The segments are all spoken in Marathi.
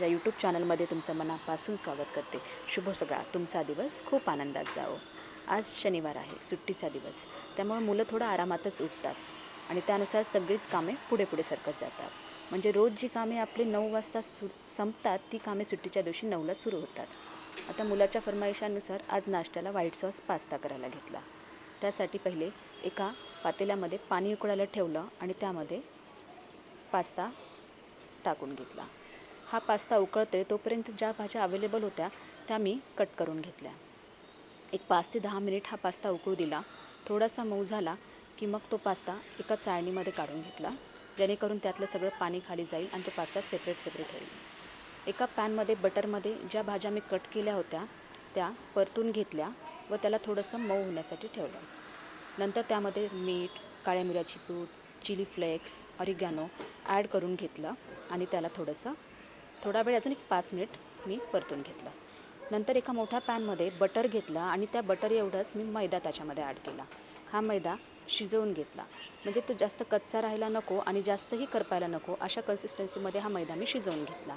माझ्या यूट्यूब चॅनलमध्ये तुमचं मनापासून स्वागत करते। शुभ सकाळ, तुमचा दिवस खूप आनंदात जावो। आज शनिवार आहे, सुट्टीचा दिवस, त्यामुळे मुलं थोडं आरामातच उठतात आणि त्यानुसार सगळीच कामे पुढे पुढे सरकत जातात। म्हणजे रोज जी कामे आपली 9 वाजता संपतात ती कामे सुट्टीच्या दिवशी 9ला सुरू होतात। आता मुलाच्या फरमाईशानुसार आज नाश्त्याला व्हाईट सॉस पास्ता करायला घेतला। त्यासाठी पहिले एका पातेल्यामध्ये पाणी उकळायला ठेवलं आणि त्यामध्ये पास्ता टाकून घेतला। हा पास्ता उकळते तोपर्यंत ज्या भाज्या अवेलेबल होत्या त्या मी कट करून घेतल्या। एक 5 ते 10 मिनिट हा पास्ता उकळू दिला। थोडासा मऊ झाला की मग तो पास्ता एका चाळणीमध्ये काढून घेतला, जेणेकरून त्यातलं सगळं पाणी खाली जाईल आणि तो पास्ता सेपरेट होईल। एका पॅनमध्ये बटरमध्ये ज्या भाज्या मी कट केल्या होत्या त्या परतून घेतल्या व त्याला थोडंसं मऊ होण्यासाठी ठेवलं। नंतर त्यामध्ये मीठ, काळ्या मिऱ्याची पूड, चिली फ्लेक्स, ऑरिगॅनो ॲड करून घेतलं आणि त्याला थोडा वेळ अजून एक 5 मिनिट मी परतून घेतलं। नंतर एका मोठ्या पॅनमध्ये बटर घेतलं आणि त्या बटर एवढंच मी मैदा त्याच्यामध्ये ॲड केला। हा मैदा शिजवून घेतला, म्हणजे तो जास्त कच्चा राहायला नको आणि जास्तही करपायला नको अशा कन्सिस्टन्सीमध्ये हा मैदा मी शिजवून घेतला।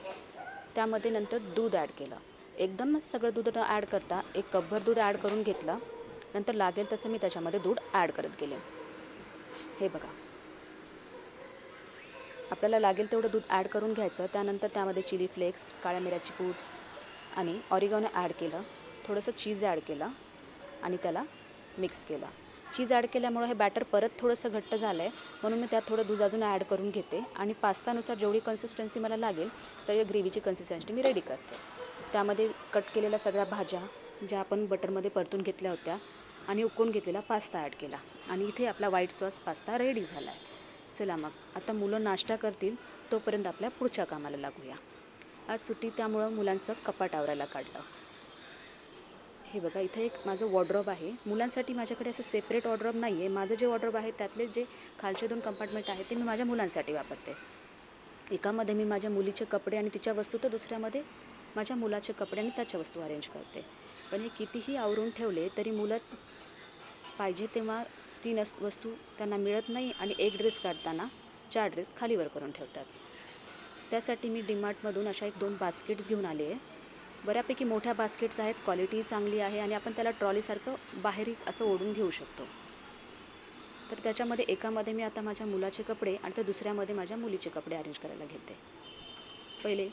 त्यामध्ये नंतर दूध ॲड केलं। एकदमच सगळं दूध न ॲड करता 1 कपभर दूध ॲड करून घेतलं। नंतर लागेल तसं मी त्याच्यामध्ये दूध ॲड करत गेले। हे बघा, आपल्याला लागेल तेवढं दूध ॲड करून घ्यायचं। त्यानंतर त्यामध्ये चिली फ्लेक्स, काळ्या मिऱ्याची पूड आणि ऑरिगॅनो ॲड केलं, थोडंसं चीज ॲड केलं आणि त्याला मिक्स केलं। चीज ॲड केल्यामुळे हे बॅटर परत थोडंसं घट्ट झालं आहे, म्हणून मी त्यात थोडं दूध अजून ॲड करून घेते आणि पास्तानुसार जेवढी कन्सिस्टन्सी मला लागेल तर ग्रेव्हीची कन्सिस्टन्सी मी रेडी करते। त्यामध्ये कट केलेल्या सगळ्या भाज्या ज्या आपण बटरमध्ये परतून घेतल्या होत्या आणि उकळून घेतलेला पास्ता ॲड केला आणि इथे आपला व्हाईट सॉस पास्ता रेडी झाला आहे। चला मग आता मुलं नाश्ता करतील तोपर्यंत आपल्या पुढच्या कामाला लागूया। आज सुट्टी त्यामुळं मुलांचं कपाट आवरायला काढलं। हे बघा, इथे एक माझं वॉर्डरोब आहे। मुलांसाठी माझ्याकडे असं सेपरेट वॉर्डरोब नाही आहे। माझं जे वॉर्डरोब आहे त्यातले जे खालचे 2 कंपार्टमेंट आहेत ते मी माझ्या मुलांसाठी वापरते। एकामध्ये मी माझ्या मुलीचे कपडे आणि तिच्या वस्तू, तर दुसऱ्यामध्ये माझ्या मुलाचे कपडे आणि त्याच्या वस्तू अरेंज करते। पण हे कितीही आवरून ठेवले तरी मुलं पाहिजे तेव्हा 3 वस्तू त्यांना मिळत नाही आणि एक ड्रेस काढताना 4 ड्रेस खालीवर करून ठेवतात। त्यासाठी मी डीमार्टमधून अशा 1-2 बास्केट्स घेऊन आले आहे। बऱ्यापैकी मोठ्या बास्केट्स आहेत, क्वालिटी चांगली आहे आणि आपण त्याला ट्रॉलीसारखं बाहेरही असं ओढून घेऊ शकतो। तर त्याच्यामध्ये एकामध्ये मी आता माझ्या मुलाचे कपडे आणि त्या दुसऱ्यामध्ये माझ्या मुलीचे कपडे अरेंज करायला घेते। पहिले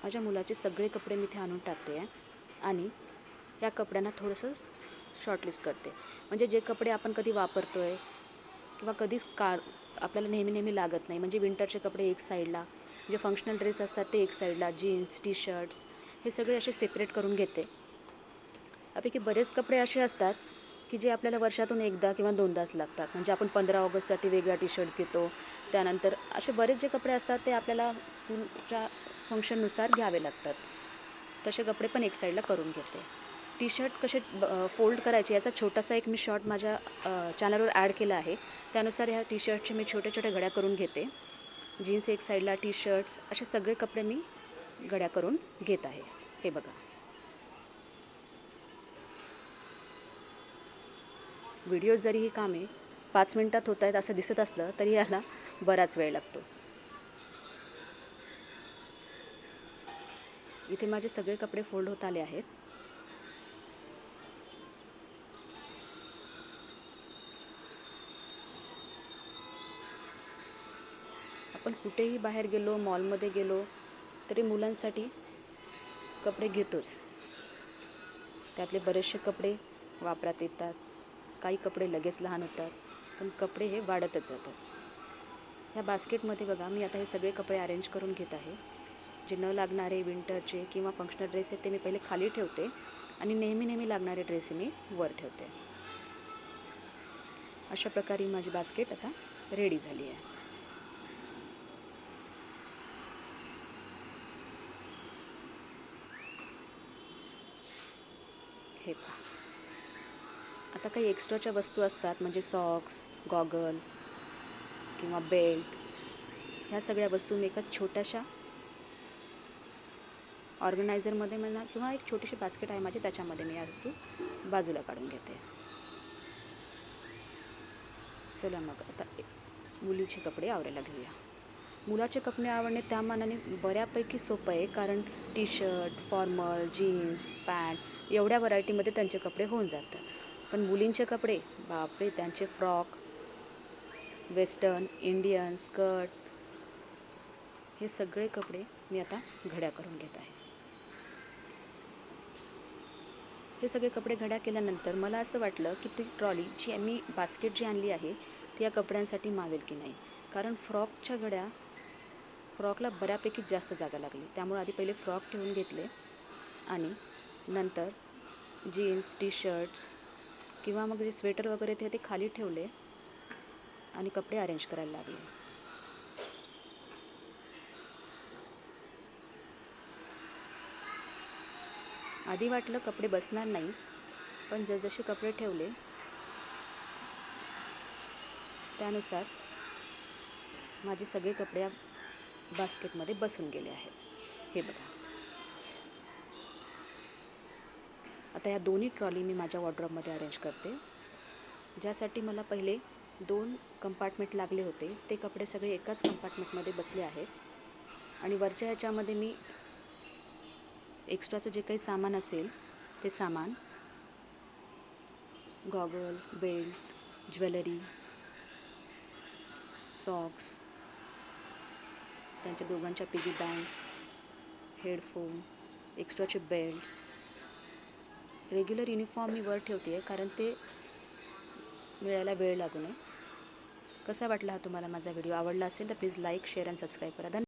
माझ्या मुलाचे सगळे कपडे मी इथे आणून टाकते आहे आणि या कपड्यांना थोडंसं शॉर्टलिस्ट करते। म्हणजे जे कपडे आपण कधी वापरतो आहे किंवा कधीच आपल्याला नेहमी लागत नाही, म्हणजे विंटरचे कपडे एक साईडला, जे फंक्शनल ड्रेस असतात ते एक साईडला, जीन्स, टी शर्ट्स हे सगळे असे सेपरेट करून घेते। त्यापैकी बरेच कपडे असे असतात की जे आपल्याला वर्षातून एकदा किंवा 2दाच लागतात। म्हणजे आपण 15 ऑगस्टसाठी वेगळा टी शर्ट्स घेतो, त्यानंतर असे बरेच जे कपडे असतात ते आपल्याला स्कूलच्या फंक्शननुसार घ्यावे लागतात। तसे कपडे पण एक साईडला करून घेते। टी शर्ट कसे फोल्ड करायचे याचा छोटासा एक मी शॉर्ट माझ्या चॅनलवर ॲड केला आहे। त्यानुसार ह्या टी शर्टचे मी छोट्या घड्या करून घेते। जीन्स एक साईडला, टी शर्ट्स असे सगळे कपडे मी घड्या करून घेत आहे। हे बघा, व्हिडिओ जरी ही कामे 5 मिनिटात होत आहेत असं दिसत असलं तरी याला बराच वेळ लागतो। इथे माझे सगळे कपडे फोल्ड होत आले आहेत। आपण कुठेही बाहेर गेलो, मॉलमध्ये गेलो तरी मुलांसाठी कपडे घेतोच। त्यातले बरेचसे कपडे वापरात येतात, काही कपडे लगेच लहान होतात, पण कपडे हे वाढतच जातात। ह्या बास्केटमध्ये बघा, मी आता हे सगळे कपडे अरेंज करून घेत आहे। जे न लागणारे विंटरचे किंवा फंक्शनल ड्रेस आहेत ते मी पहिले खाली ठेवते आणि नेहमी लागणारे ड्रेस मी वर ठेवते। अशा प्रकारे माझी बास्केट आता रेडी झाली आहे। हे पहा, आता काही एक्स्ट्राच्या वस्तू असतात, म्हणजे सॉक्स, गॉगल किंवा बेल्ट, ह्या सगळ्या वस्तू मी एका छोट्याशा ऑर्गनायझरमध्ये म्हणा किंवा एक छोटीशी बास्केट आहे माझी, त्याच्यामध्ये मी या वस्तू बाजूला काढून घेते। चला मग आता मुलीचे कपडे आवरायला घेऊया। मुलाचे कपडे आवडणे त्या मानाने बऱ्यापैकी सोपं आहे, कारण T shirt, formal, jeans, pant एवढ्या व्हरायटीमध्ये त्यांचे कपडे होऊन जातात. पण मुलींचे कपडे, बापरे, त्यांचे फ्रॉक, वेस्टर्न, इंडियन, स्कर्ट, हे सगळे कपडे मी आता घड्या करून घेत आहे. हे सगळे कपडे घड्या केल्यानंतर मला असं वाटलं की ती ट्रॉली जी मी बास्केट जी आणली आहे ती या कपड्यांसाठी मावेल की नाही, कारण फ्रॉकला बऱ्यापैकी जास्त जागा लागली. त्यामुळे आधी पहिले फ्रॉक ठेवून घेतले आणि नंतर जीन्स, टी शर्ट्स किंवा मग जे स्वेटर वगैरे ते खाली ठेवले आणि कपडे अरेंज करायला लागले. आधी वाटलं कपडे बसणार नाही, पण जसजसे कपडे ठेवले त्यानुसार माझे सगळे कपडे या बास्केटमध्ये बसून गेले आहेत. हे बघा. आता या दोन्ही ट्रॉली मी माझ्या वॉर्डरोबमध्ये अरेंज करते. ज्यासाठी मला पहिले 2 कंपार्टमेंट लागले होते ते कपडे सगळे एकाच कंपार्टमेंटमध्ये बसले आहेत. आणि वरच्या ह्याच्यामध्ये मी एक्स्ट्राचं जे काही सामान असेल ते सामान, गॉगल, बेल्ट, ज्वेलरी, सॉक्स, त्यांच्या दोघांच्या पिगी बँक, हेडफोन, एक्स्ट्राचे बेल्ट्स, रेग्युलर युनिफॉर्म मी वर ठेवते आहे, कारण ते मिळायला वेळ लागू नये. कसा वाटला हा तुम्हाला माझा व्हिडिओ? आवडला असेल तर प्लीज लाईक, शेअर आणि सबस्क्राईब करा.